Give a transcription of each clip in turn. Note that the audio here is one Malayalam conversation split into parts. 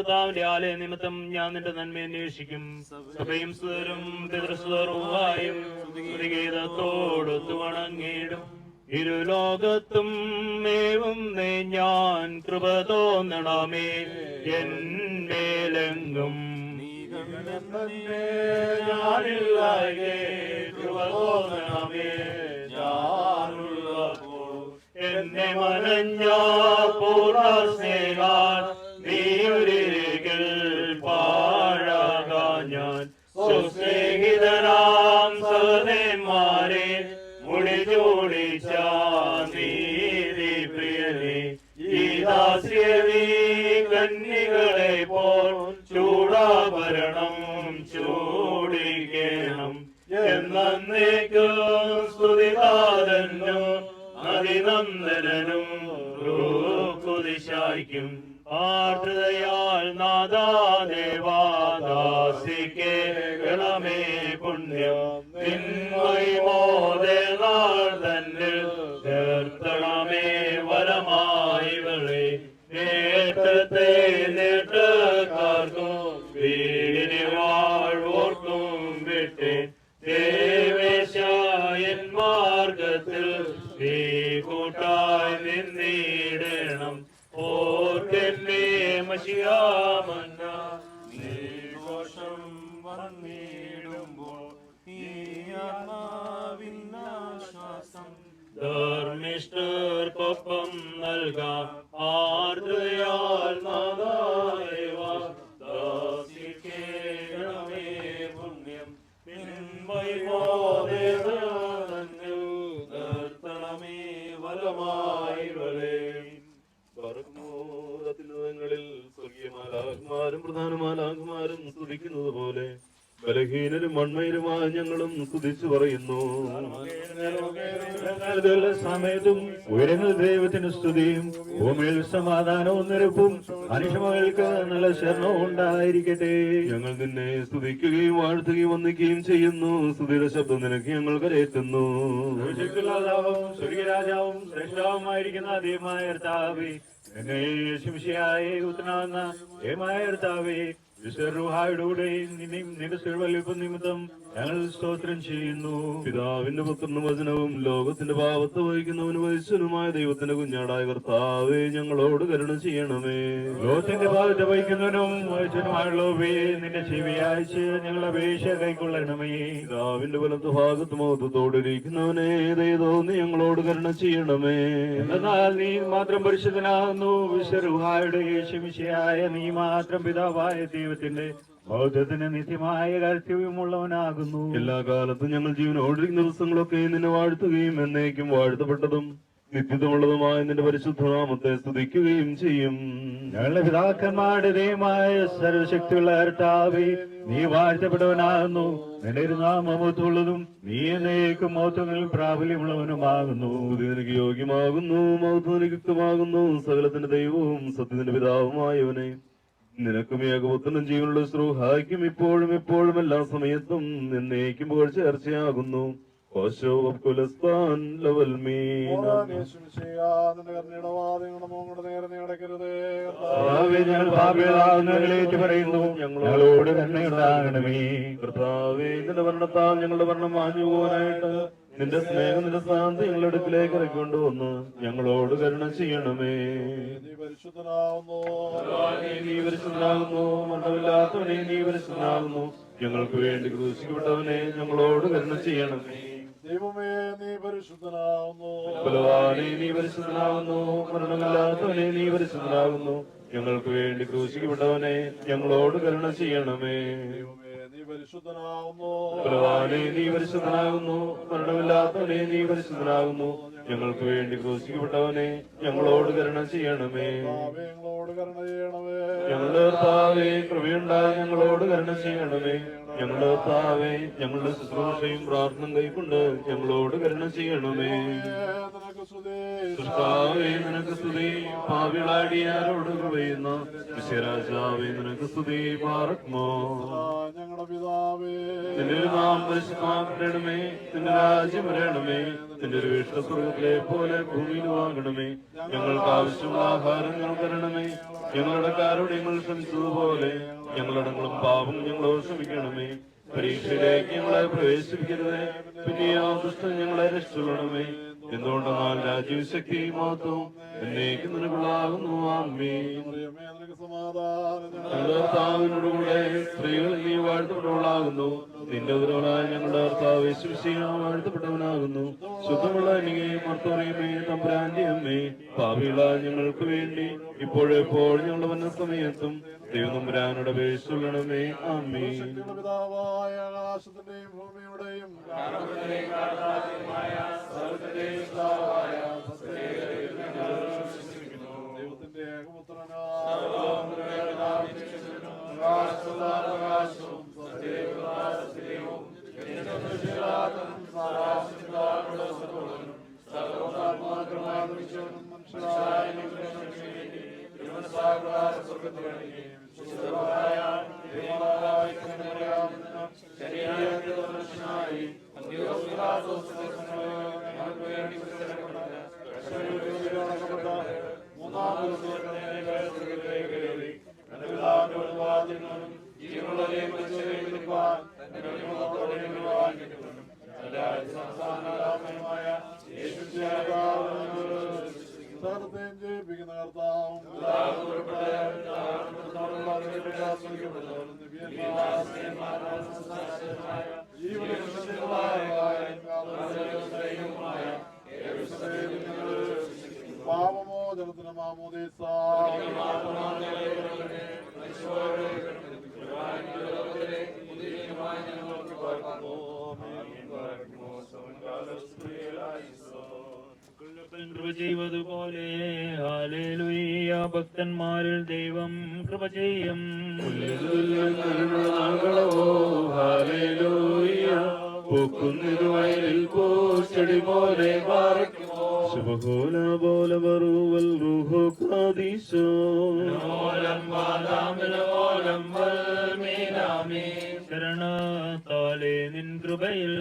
കർത്താവിന്റെ ആലയ നിമിത്തം ഞാൻ നിന്റെ നന്മ അന്വേഷിക്കും. സഭയും സുതരും പിതൃസുതറുവായും സ്തുതിഗീതത്തോടൊത്തു വണങ്ങിയിടും. ഇരുലോകത്തും മേവും ഞാൻ കൃപ തോന്നണമേ എന്മേലെങ്കും. ഞാനില്ലായേ കൃപ തോന്നണമേ ഞാനുള്ളപ്പോൾ. എന്നെ മനഞ്ഞ പൂർണ്ണ സ്നേഹാൻ നീയൊരികിൽ പാഴാകാൻ ഞാൻ. സുസ്നേഹിതരാം സഹോദരന്മാരെ മുടി ചൂടിച്ച നീതി പ്രിയനെ ഈ ദാസ്യനീ കന്യകളെ പോൽ ചൂടാഭരണം ചൂടിക്കണം. എന്നേക്കും സ്തുതിനാഥനും അതിനന്ദനും കുതിശായിക്കും. ആർദ്രതയാൽ നാദാദേവാദാസിക്കേ ഗണമേ പുണ്യം നിന്മോദേ നാൾ തന്നിൽ ചേർത്തണമേ വരമായി വളെ. നേട്ടത്തെ നേട്ടക്കാർക്കും വീടിനെ വാഴ്വോർക്കും വിട്ടേ. ദേവേശായൻ മാർഗത്തിൽ നീ കൂട്ടായി നിന്നിടണം. ഓർക്കെന്നെ മശിയാമന്ന നീ ദോഷം വന്നിടുമ്പോൾ ഈ ആത്മാവിനാശ്വാസം ധർമ്മിഷ്ഠർക്കൊപ്പം നൽകാം. ആർദ്രയാൽ നാദാദേവാദാസിക്കേ പുണ്യം നിർത്തണമേ വലമായി വലേ. ങ്ങളിൽ സ്വർഗീയമാലാകുമാരും പ്രധാനമാലാകുമാരും സ്തുതിക്കുന്നത് പോലെ ബലഹീനരും മൺമയരുമായ ഞങ്ങളും സ്തുതിച്ചു പറയുന്നു. സമയത്തും ഉയരങ്ങളിൽ ദൈവത്തിന് സ്തുതിയും ഭൂമിയിൽ സമാധാനവും നിരപ്പും മനുഷ്യമകൾക്ക് നല്ല ശരണവും ഉണ്ടായിരിക്കട്ടെ. ഞങ്ങൾ നിന്നെ സ്തുതിക്കുകയും വാഴ്ത്തുകയും വന്ദിക്കുകയും ചെയ്യുന്നു. സ്തുതിയുടെ ശബ്ദം നിനക്ക് ഞങ്ങൾ കരയറ്റുന്നു. സ്വർഗരാജാവും ശ്രേഷ്ഠവുമായിരിക്കുന്ന ദൈവമായ കർത്താവേ, എന്നെ ശിംശയായ ഉത്തനാവുന്ന ദൈവമായ കർത്താവേ, വിശ്വരൂഹായുടെയും നിന്റെ സിൽവലിപ്പം നിമിത്തം ഞങ്ങൾ സ്തോത്രം ചെയ്യുന്നു. പിതാവിന്റെ പുത്രനും വചനവും ലോകത്തിന്റെ പാപത്തെ വഹിക്കുന്നവന് വൈശ്വനുമായ ദൈവത്തിന്റെ കുഞ്ഞാടായ കർത്താവേ, ഞങ്ങളോട് കരുണ ചെയ്യണമേ. ലോകത്തിന്റെ പാപത്തെ വഹിക്കുന്നവനും വൈശ്വനുമായുള്ളവേ, നിന്റെ ചെവിയാഴ്ച ഞങ്ങളുടെ അപേക്ഷ കൈക്കൊള്ളണമേ. പിതാവിന്റെ വലത്ത് ഭാഗത്ത് മഹത്വത്തോടിരിക്കുന്നവനെ ദയതോന്നി ഞങ്ങളോട് കരുണ ചെയ്യണമേ. എന്നാൽ നീ മാത്രം പരിശുദ്ധനാകുന്നു. വിശ്വരൂഹായുടെ ശിംശയായ നീ മാത്രം പിതാവായ ദൈവത്തിന്റെ ബൗദ്ധത്തിന് നിത്യമായ കർത്തവ്യമുള്ളവനാകുന്നു. എല്ലാ കാലത്തും ഞങ്ങൾ ജീവനോടിരിക്കുന്ന ദിവസങ്ങളൊക്കെ നിന്നെ വാഴ്ത്തുകയും എന്നേക്കും വാഴ്ത്തപ്പെട്ടതും നിത്യതമുള്ളതുമായ നിന്റെ പരിശുദ്ധനാമത്തെ സ്തുതിക്കുകയും ചെയ്യും. ഞങ്ങളുടെ പിതാക്കന്മാരുടെ ദൈവമായ സർവശക്തിയുള്ള കർത്താവേ, നീ വാഴ്ത്തപ്പെട്ടവനാകുന്നു. നിന്റെ നാമമഹത്വമുള്ളതും നീ എന്നേക്കും മഹത്വങ്ങളിൽ പ്രാബല്യമുള്ളവനുമാകുന്നു. നിനക്ക് യോഗ്യമാകുന്നു, മഹത്വം നിനക്ക് യുക്തമാകുന്നു. സകലത്തിന്റെ ദൈവവും സത്യത്തിന്റെ പിതാവുമായവനെ നിനക്കും ഏകപുത്രനും ജീവനുള്ള സ്രൂഹായ്ക്കും ഇപ്പോഴും എപ്പോഴും എല്ലാ സമയത്തും എന്നേക്കും പുകഴ്ച ചർച്ചയാകുന്നു. ഞങ്ങളോട് കരുണയുണ്ടാകണമേ. കർത്താവേ, നിന്റെ വർണ്ണത്താൽ ഞങ്ങളുടെ വർണ്ണം മാഞ്ഞു പോകാനായിട്ട് നിന്റെ സ്നേഹം നിന്റെ സ്ഥാനത്ത് ഞങ്ങളുടെ അടുക്കിലേക്ക് ഇറക്കൊണ്ടുവന്നു ഞങ്ങളോട് കരുണ ചെയ്യണമേ. നീ പരിശുദ്ധനാകുന്നു. മരണമില്ലാത്തവനെ നീ പരിശുദ്ധനാകുന്നു. ഞങ്ങൾക്ക് വേണ്ടി ക്രൂശിക്കപ്പെട്ടവനെ ഞങ്ങളോട് കരുണ ചെയ്യണമേ. ദൈവമേ, നീ പരിശുദ്ധനാകുന്നു. ബലവാനേ, നീ പരിശുദ്ധനാകുന്നു. മരണമില്ലാത്തവനെ നീ പരിശുദ്ധനാകുന്നു. ഞങ്ങൾക്ക് വേണ്ടി ക്രൂശിക്കപ്പെട്ടവനെ ഞങ്ങളോട് കരുണ ചെയ്യണമേ. പരിശുദ്ധനാകുന്നു. ബലവാനേ, നീ പരിശുദ്ധനാകുന്നു. മരണമില്ലാത്തവനെ നീ പരിശുദ്ധനാകുന്നു. ഞങ്ങൾക്ക് വേണ്ടി ക്രൂശിക്കപ്പെട്ടവനെ ഞങ്ങളോട് കരുണ ചെയ്യണമേ. ഞങ്ങളുടെ കർത്താവേ, കൃപയുണ്ടായി ഞങ്ങളോട് കരുണ ചെയ്യണമേ. ഞങ്ങളുടെ കർത്താവേ, ഞങ്ങളുടെ ശുശ്രൂഷയും പ്രാർത്ഥന കൈക്കൊണ്ട് ഞങ്ങളോട് കരുണ ചെയ്യണമേ. കർത്താവേ, നിനക്ക് സ്തുതി. പാപികളാടിയാരോട് കൃപയുന്ന വിശ്വരാജാവേ, നിനക്ക് സ്തുതി. പാർക്കുമോ. ഞങ്ങളുടെ ഞങ്ങളുടെ പിതാവേ, നിന്റെ ഒരു നാം പരിശുദ്ധമാക്കണമേ, നിന്റെ രാജ്യം വരണമേ, നിന്റെ ഒരു വിഷ്ണുസ്വർഗത്തിലെ പോലെ ഭൂമിയിൽ വാങ്ങണമേ. ഞങ്ങൾക്ക് ആവശ്യമുള്ള ആഹാരം ഞങ്ങൾ തരണമേ. ഞങ്ങളുടെ കാരുണ്യങ്ങൾ ശ്രമിച്ചതുപോലെ ഞങ്ങളടങ്ങളും പാപം ഞങ്ങളോട് ക്ഷമിക്കണമേ. പരീക്ഷയിലേക്ക് ഞങ്ങളെ പ്രവേശിപ്പിക്കരുതേ, പിന്നെ ആ ദുഷ്ടൻ ഞങ്ങളെ രക്ഷിച്ചുകൊള്ളണമേ. എന്തുകൊണ്ടെന്നാൽ രാജ്യവും ശക്തിയും മാത്രവും എന്നേക്കും നിനക്കുള്ളാകുന്നു. ആമേൻ. മറിയമേ, നിനക്ക് സമാധാനം. ഞങ്ങളുടെ കർത്താവിനോടുകൂടെ സ്ത്രീകൾ നീ വാഴ്ത്തപ്പെട്ടവളാകുന്നു. നിന്റെ ഉദരവനായ ഞങ്ങളുടെ കർത്താവ് യേശുമിശിഹ വാഴ്ത്തപ്പെട്ടവനാകുന്നു. ശുദ്ധമുള്ള നീയേ മർത്തോറിയമേ, തമ്പുരാന്റെ അമ്മേ, പാപികളായ ഞങ്ങൾക്ക് വേണ്ടി ഇപ്പോഴെപ്പോൾ ഞങ്ങളുടെ മരണസമയത്തും ദൈവതമ്പുരാനോട് അപേക്ഷിച്ചുകൊള്ളണമേ. ആമേൻ. ശക്തിയുടെ പിതാവായ ആകാശത്തിന്റെയും ഭൂമിയുടെയും ദൈവത്തിന്റെ സകലത്തെയും ജയിപ്പിക്കുന്ന കർത്താവും പാപമോചനത്തിന് മാമോദീസ കൃപ ചെയ്വതുപോലെ ഹല്ലേലൂയ. ഭക്തന്മാരിൽ ദൈവം കൃപ ചെയ്യും. വയലിൽ പൂച്ചെടി പോലെ ശുഭകോല പോലെ വറുവൽ റൂഹോ കാദീശോ ശരണത്താലേ നിൻ കൃപയിൽ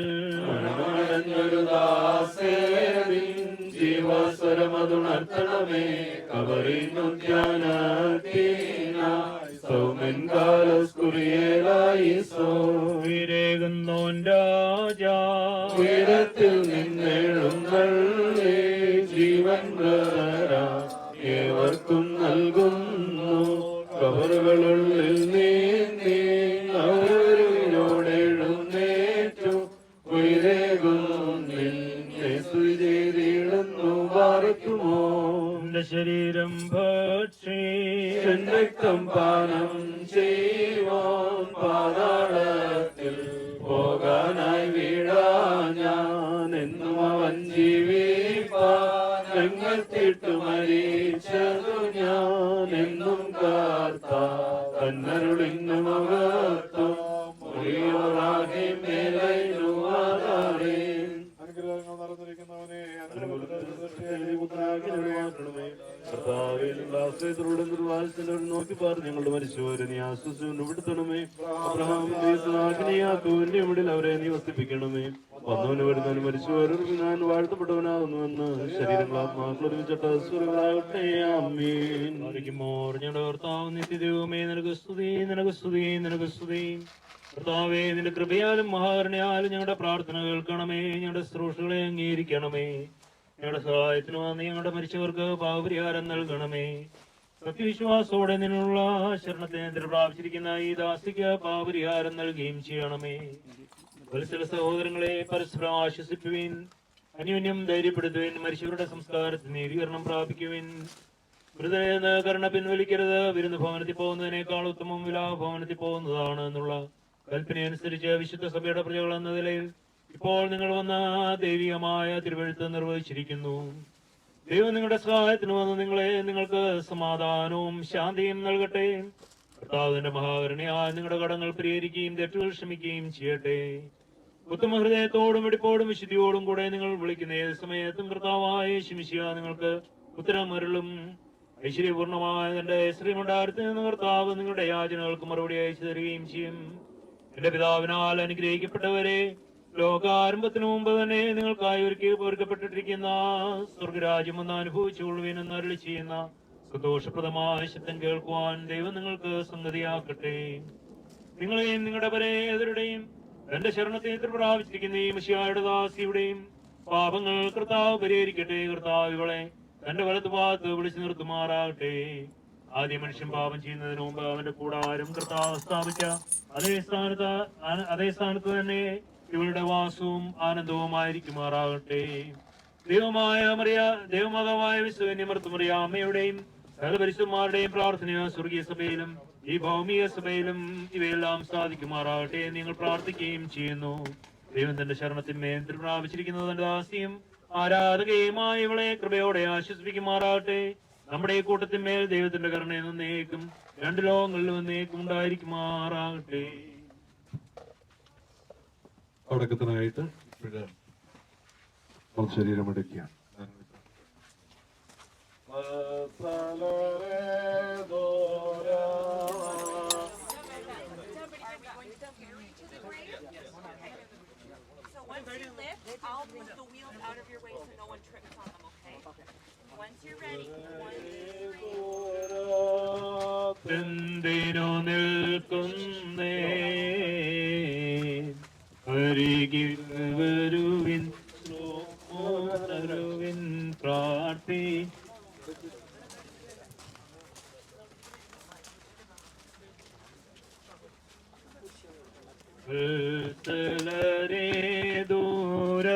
ജീവസ്വരമതുണർത്തണമേ. കബറിന്നു സൗമൻ കാലസ്കുറിയേലായിസോ വിരേകുന്നോൻ രാജാ ഉയരത്തിൽ നിന്നെഴുന്നള്ളേ. ജീവൻ ഏവർക്കും നൽകുന്നു. കബറുകളുള്ളിൽ നീന്തി അവരോടെഴുന്നേറ്റു ഉയരേകുന്നു. നിന്നെ ചെയ്തിടുന്നു പാർക്കുമോ. എന്റെ ശരീരം ഭക്ഷി രക്തം പാനം ചെയ്യുവാൻ പാതാളത്തിൽ പോകാനായി വീഴാ ഞാൻ. എന്നും അവൻ ജീവിപ്പാൻ രംഗത്തിട്ടു മരിച്ചതു ഞാൻ. എന്നും കാർത്ത തന്നരുളിന്നു മുഖത്തു മുറിയോറാകെ മേലൈനുവാതാറേ. അനുഗ്രഹങ്ങൾ നടന്നിരിക്കുന്നവനെ നോക്കി പറഞ്ഞു ഞങ്ങളുടെ മരിച്ചവരെ നീ ആശ്വസിച്ചുകൊണ്ട് വിടുത്തണമേ. അബ്രഹാമിന്റെ മുടിൽ അവരെ നീ വസിപ്പിക്കണമേ. വന്നവന് വരുന്നവന് മരിച്ചവർക്ക് ഞാൻ വാഴ്ത്തപ്പെട്ടവനാകുന്നുവെന്ന് ശരീരങ്ങൾ ആത്മാക്കൾ ഒരുമിച്ചട്ടാകട്ടെ. ആമേൻ. ഞങ്ങളുടെ കർത്താവ് നിത്യദൈവമേ, നിനക്ക് സ്തുതി, നിനക്ക് സ്തുതി, നിനക്ക് സ്തുതി. കർത്താവേ, നിന്റെ കൃപയാലും മഹാകരുണയാലും ഞങ്ങളുടെ പ്രാർത്ഥന കേൾക്കണമേ. ഞങ്ങളുടെ ശുശ്രൂഷകളെ അംഗീകരിക്കണമേ. ഞങ്ങളുടെ സഹായത്തിന് വന്ന് ഞങ്ങളുടെ മരിച്ചവർക്ക് പാപപരിഹാരം നൽകണമേ. സത്യവിശ്വാസത്തോടെ നിന്നുള്ള ശരണത്തെ പ്രാപിച്ചിരിക്കുന്ന ഈ ദാസിക്ക് പാപപരിഹാരം നൽകുകയും ചെയ്യണമേ. വത്സല സഹോദരങ്ങളെ പരസ്പരം ആശ്വസിപ്പുവിൻ, അന്യോന്യം ധൈര്യപ്പെടുത്തുവിൻ. മരിച്ചവരുടെ സംസ്കാരത്തിന് നീതീകരണം പ്രാപിക്കുവിൻ. മൃതനെന്ന് കരുണ പിൻവലിക്കരുത്. വിരുന്ന് ഭവനത്തിൽ പോകുന്നതിനേക്കാൾ ഉത്തമം വിലാഭവനത്തിൽ പോകുന്നതാണ് എന്നുള്ള കൽപ്പനയനുസരിച്ച് വിശുദ്ധ സഭയുടെ പ്രജകൾ എന്ന നിലയിൽ ഇപ്പോൾ നിങ്ങൾ വന്ന ദൈവികമായ തിരുവെഴുത്ത് നിർവഹിച്ചിരിക്കുന്നു. ദൈവം നിങ്ങളുടെ സഹായത്തിന് വന്ന് നിങ്ങൾക്ക് സമാധാനവും ശാന്തിയും നൽകട്ടെ. കർത്താവിന്റെ മഹാകരുണയാൽ നിങ്ങളുടെ കടങ്ങൾ പരിഹരിക്കുകയും തെറ്റുകൾ ക്ഷമിക്കുകയും ചെയ്യട്ടെ. ഉത്തമ ഹൃദയത്തോടും വെടിപ്പോടും വിശുദ്ധിയോടും കൂടെ നിങ്ങൾ വിളിക്കുന്ന ഏത് സമയത്തും കർത്താവായ യേശുമിശിഹാ നിങ്ങൾക്ക് ഉത്തരമരുളും. ഐശ്വര്യപൂർണമായ തന്റെ ശ്രീമണ്ഡാരത്തിൽ നിന്ന് കർത്താവ് നിങ്ങളുടെ യാചനകൾക്ക് മറുപടി അയച്ചു തരികയും ചെയ്യും. എന്റെ പിതാവിനാൽ അനുഗ്രഹിക്കപ്പെട്ടവരെ, ലോകാരംഭത്തിനു മുമ്പ് തന്നെ നിങ്ങൾക്കായി ഒരുക്കപ്പെട്ടിരിക്കുന്ന സ്വർഗരാജ്യം ഒന്ന് അനുഭവിച്ചുകൊള്ളുവിനെന്ന് അരുളി ചെയ്യുന്ന സന്തോഷപ്രദമായ ശബ്ദം കേൾക്കുവാൻ ദൈവം നിങ്ങൾക്ക് സംഗതിയാക്കട്ടെ. നിങ്ങളെയും നിങ്ങളുടെ പരേതരുടെയും തന്റെ ശരണത്തെ പ്രാപിച്ചിരിക്കുന്ന ഈ മിശിഹായുടെ ദാസിയുടെയും പാപങ്ങൾ കർത്താവ് പരിഹരിക്കട്ടെ. കർത്താവ് ഇവളെ തന്റെ വലതുഭാഗത്ത് വിളിച്ചു നിർത്തുമാറാകട്ടെ. ആദ്യ മനുഷ്യൻ പാപം ചെയ്യുന്നതിന് മുമ്പ് അവന്റെ കൂടാരം കർത്താവ് സ്ഥാപിച്ച അതേ സ്ഥാനത്ത് തന്നെ ഇവളുടെ വാസവും ആനന്ദവുമായിരിക്കുമാറാകട്ടെ. ദൈവമാതാവായ വിശ്വന്യമർത്തുമറിയാമ്മയുടെയും സകല പരിശുദ്ധന്മാരുടെയും പ്രാർത്ഥന സ്വർഗീയ സഭയിലും ഈ ഭൗമിക സഭയിലും ഇവയെല്ലാം സാധിക്കുമാറാകട്ടെ. നിങ്ങൾ പ്രാർത്ഥിക്കുകയും ചെയ്യുന്നു. ദൈവം തന്റെ ശരണത്തിന്മേൽ പ്രാപിച്ചിരിക്കുന്നത് തന്റെ ദാസിയും ആരാധകയുമായ ഇവളെ കൃപയോടെ ആശ്വസിപ്പിക്കുമാറാകട്ടെ. നമ്മുടെ ഈ കൂട്ടത്തിന്മേൽ ദൈവത്തിന്റെ കരുണയിൽ നിന്നേക്കും രണ്ട് ലോകങ്ങളിലും എന്നേക്കും ഉണ്ടായിരിക്കുമാറാകട്ടെ. അടക്കത്തിനായിട്ട് ശരീരം എടുക്കുക. Once you lift, I'll move the wheels out of your way so no one trips on them, okay? Once you're ready, 1, 2, 3. എന്തിനു നിൽക്കുന്നേ അരികിൽ വരുവിൻ വരുവിൻ പ്രാർത്ഥി ദൂര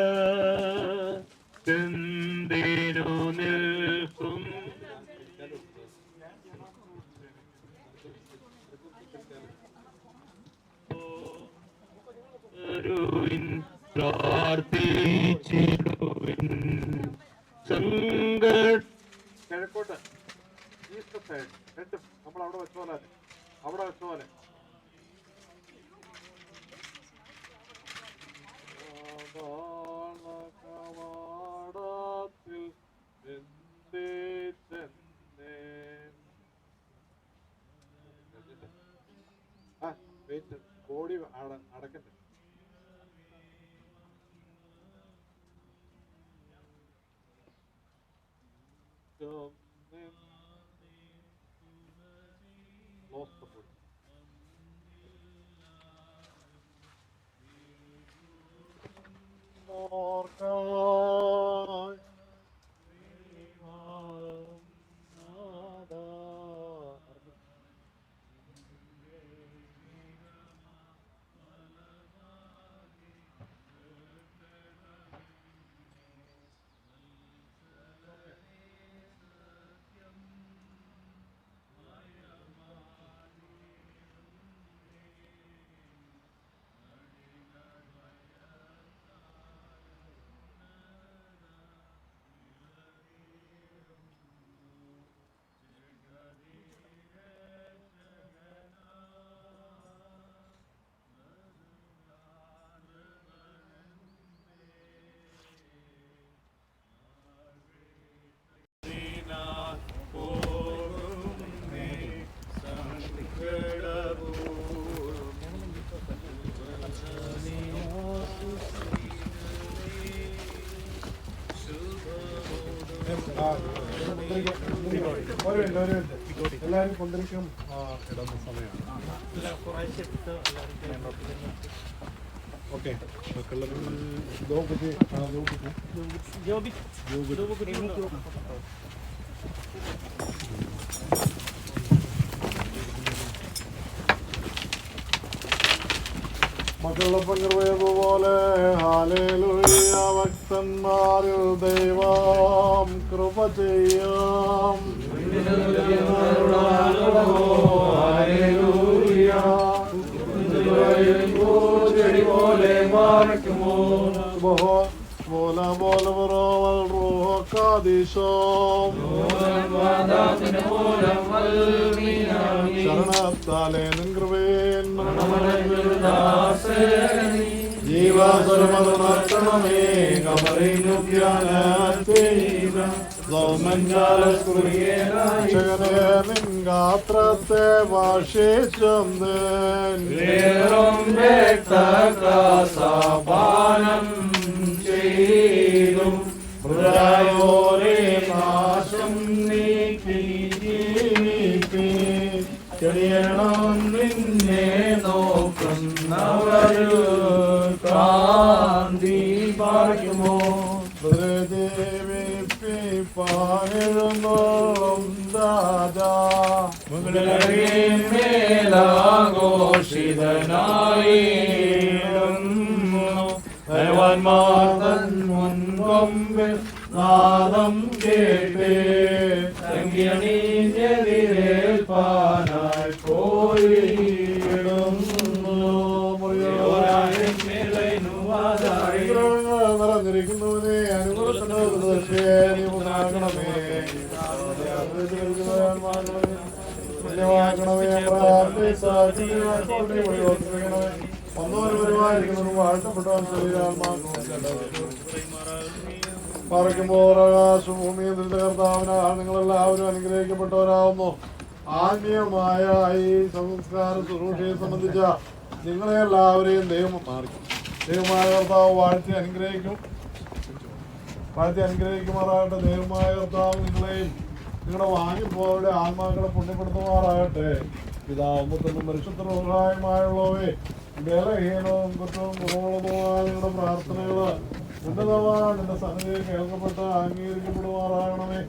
എന്തിനു നിൽക്കും പ്രാർത്ഥിച്ചിടുവിൻ കിഴക്കോട്ട് ഈസ്റ്റ് സൈഡ് രണ്ടും നമ്മൾ അവിടെ വെച്ച പോലെ അവിടെ വെച്ച പോലെ കവാടത്തിൽ ബോഡി അടക്കണ്ടേ. Lost the body. എല്ലാവരും കൊണ്ടിരിക്കും ഇടുന്ന സമയമാണ്. ഓക്കെ മക്കളുടെ പങ്കർവയതുപോലെ ഹാലേലൂയ ഭക്തന്മാരിൽ ദൈവം കൃപ ചെയ്യാം. ശരണത്താലേ നിൻ കൃപേൻ ജീവാസുരമേ കമറിനുദ്യാന നിൻഗാത്രത്തെ ഭാഷിച്ചും രക്തപാനം ചെയ്തു മൃതയോരെ നാശം നീക്കി ചെറിയണം നിന്നെ നോക്കുന്നവരു കാന്തി പാർക്കുമോ പാഴുന്നോളും രാജാ മേലാഘോഷിതനായി ദേവന്മാർത്തൻ മുൻകൊമ്പിൽ നാദം കേട്ടേ സംഗീതേൽപ്പാനായി പോയിടുന്നു നിറഞ്ഞിരിക്കുന്നവനെ അനുഗ്രഹിക്കണമേ വന്നവരുമായിരിക്കുന്നതും വാഴ്ത്തപ്പെട്ടാൽ പറയ്ക്കുമ്പോൾ ആകാശം ഭൂമിയിൽ നിന്റെ കർത്താവിനാൽ നിങ്ങളെല്ലാവരും അനുഗ്രഹിക്കപ്പെട്ടവരാകുന്നു. ആത്മീയമായ ഈ സംസ്കാര ശുശ്രൂഷയെ സംബന്ധിച്ച നിങ്ങളെ എല്ലാവരെയും ദൈവമായ കർത്താവ് വാഴ്ത്തി അനുഗ്രഹിക്കുമാറാകട്ടെ. ദൈവമായ കർത്താവ് നിങ്ങളെയും നിങ്ങളുടെ വാങ്ങിപ്പോവരുടെ ആത്മാക്കളെ പുണ്യപ്പെടുത്തുമാറാകട്ടെ. പിതാവും പുത്രനും പരിശുദ്ധ റൂഹായുമായുള്ളവേ, ബലഹീനവും കുറ്റവും കുറവുള്ളതുമായ നിങ്ങളുടെ പ്രാർത്ഥനകൾ ഉന്നതമായ നിന്റെ സന്നിധിയിൽ കേൾക്കപ്പെട്ട് അംഗീകരിക്കപ്പെടുമാറാകണമേ.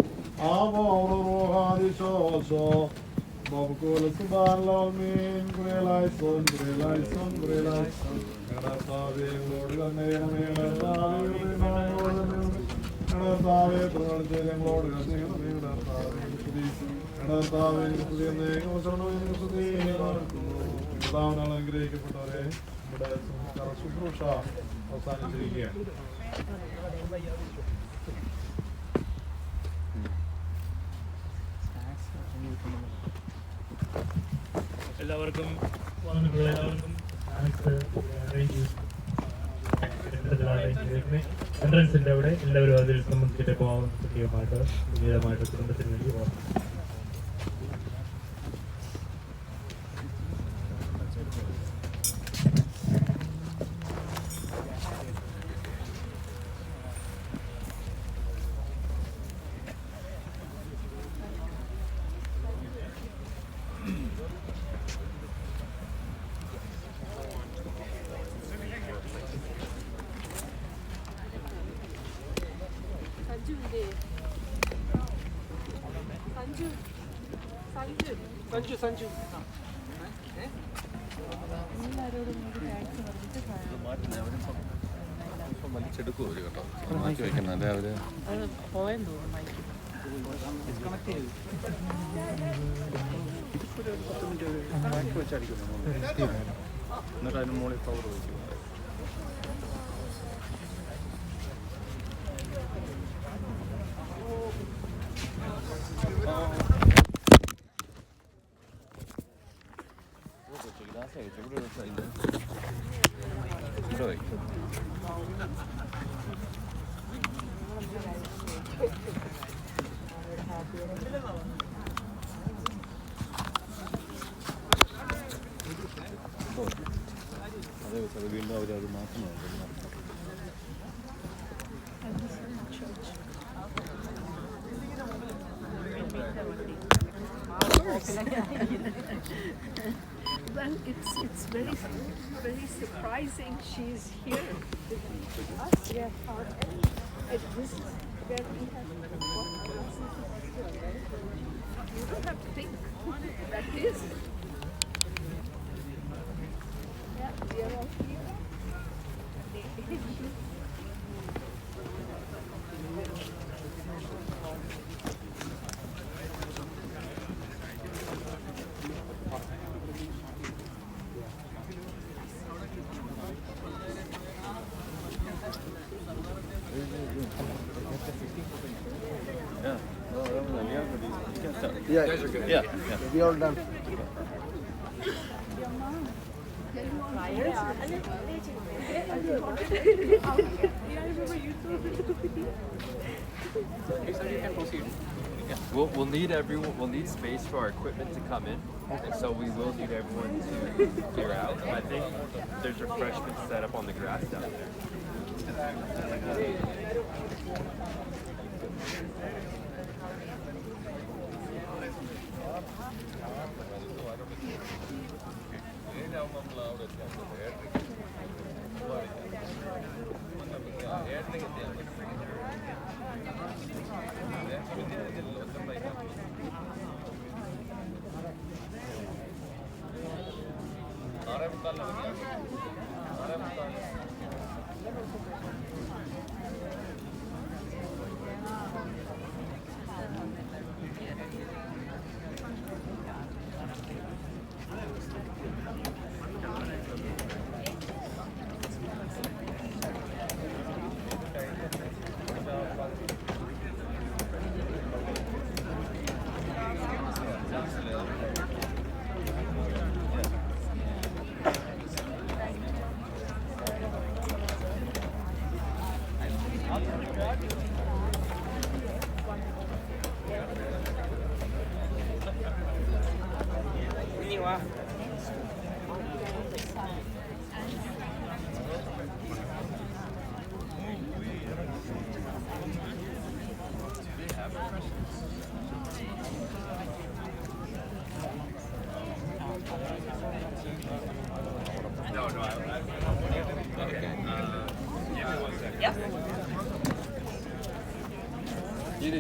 അനുഗ്രഹിക്കപ്പെട്ടവരെ നമ്മുടെ ശുശ്രൂഷ അവസാനിച്ചിരിക്കുകയാണ്. എല്ലാവർക്കും വന്നിട്ടുള്ള എല്ലാവർക്കും എൻട്രൻസിന്റെ അവിടെ എല്ലാവരും അതിൽ സംബന്ധിച്ചിട്ട് പോകാൻ സജീവമായിട്ട് വിനീതമായിട്ട് കുടുംബത്തിന് വേണ്ടി പോകാം. വലിച്ചെടുക്കുമോ കേട്ടോ, മാറ്റി വെക്കുന്നത് അവര് പോയെന്ന് തോന്നുന്നു. എന്നിട്ട് അതിന് മുകളിൽ പവർ വെച്ചു. ഇവിടെ വയ്ക്കും. അതേ വെച്ച് അത് വീണ്ടും അവരത് മാറ്റുന്നുണ്ട്. Well, it's very surprising she's here with us. Yeah, this is where we have you don't have to think that is. Yeah, we are all here. Yeah, you guys are good. Yeah. We all done. We'll need everyone. We'll need space for our equipment to come in, and so we will need everyone to clear out. I think there's refreshments set up on the grass down there.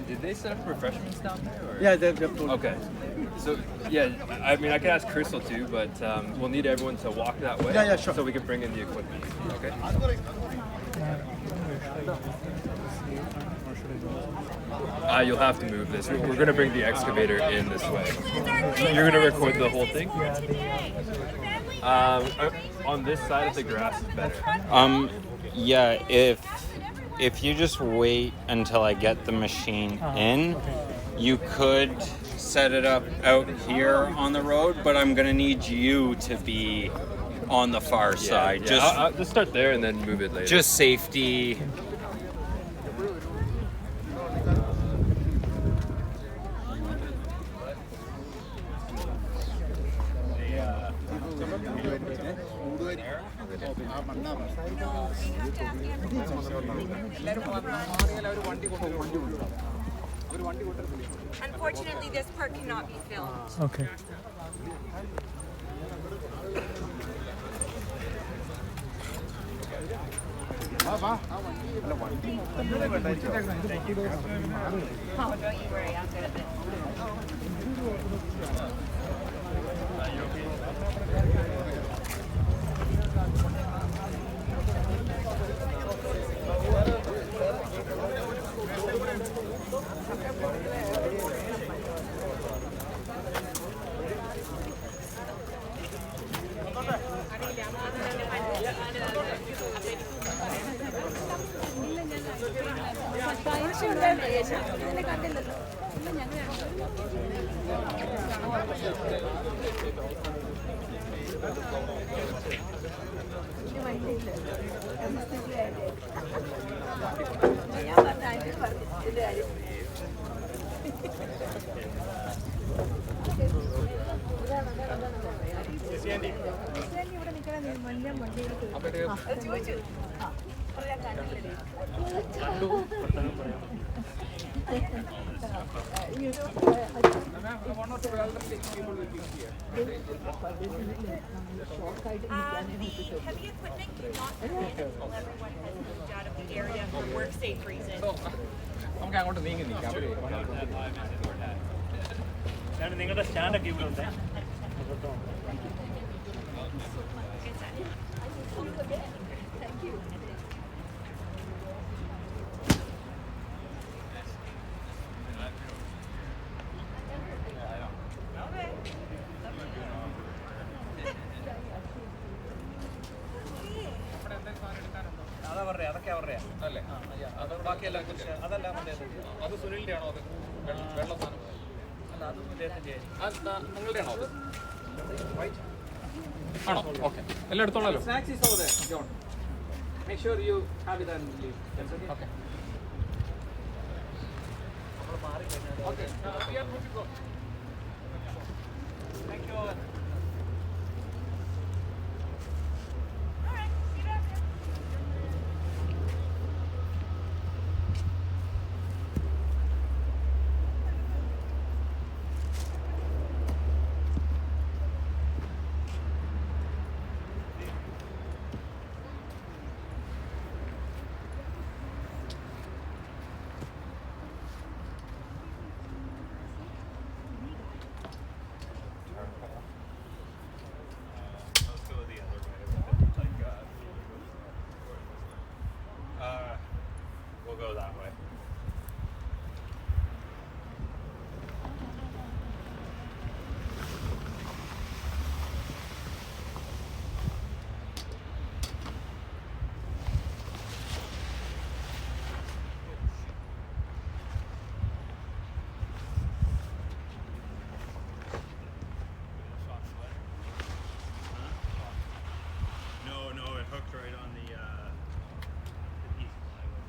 Did they set up refreshments down there? Or? Yeah, they've Okay. So yeah, I mean I can ask Crystal too, but we'll need everyone to walk that way. Yeah, sure. So we can bring in the equipment. Okay. You'll have to move this. We're going to bring the excavator in this way. You're going to record the whole thing. On this side of the grass is better. Yeah, if you just wait until I get the machine in, you could set it up out here on the road, but I'm gonna need you to be on the far side. Yeah, I'll just start there and then move it later. Just safety. Unfortunately, this part cannot be filmed. Okay. Oh, don't you worry, I'm good at this. The heavy equipment cannot come in until everyone has moved out of the area for work safe reasons. നിങ്ങളുടെ സ്റ്റാൻഡൊക്കെ ഇവിടെ ഉണ്ട്. നിങ്ങളുടെ ആണോ അത്? ആണോ? ഓക്കെ. എല്ലാം എടുത്തോളാലോ. Snacks is over there, John. Make sure you have it and leave. That's okay? Okay. Okay. We are good to go. Thank you all. Alright, see you back there. We'll go that way. No, it hooked right on the piece of plywood.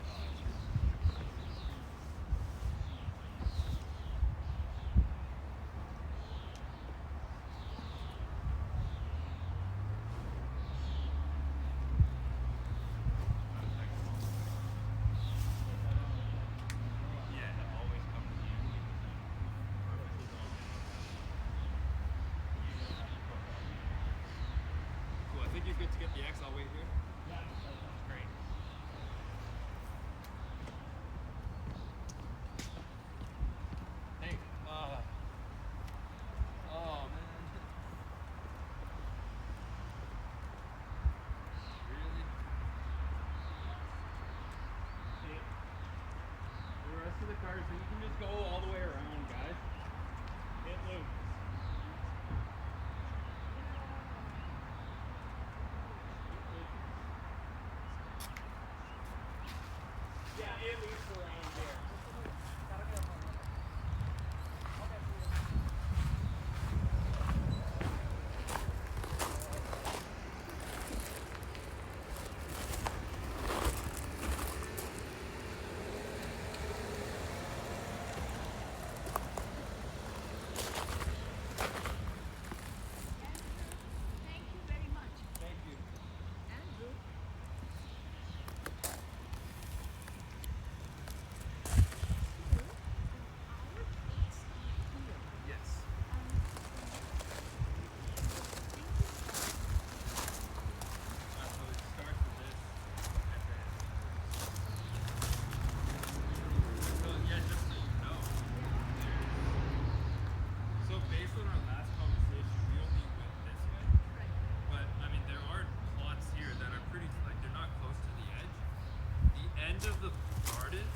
Yeah, it always comes to you. Cool, I think you're good to get the X. I'll wait here. Yeah, that's great. Thanks. Oh man. Really? The rest of the cars, so you can just go all the way around, guys. Get loose. Yeah, at least around there. Thank you very much. Thank you. Andrew. Yes. So it starts with this, and then. So yeah, just so you know, so based on our last conversation, we only went this way. But I mean, there are plots here that are pretty like they're not close to the edge. The end of the garden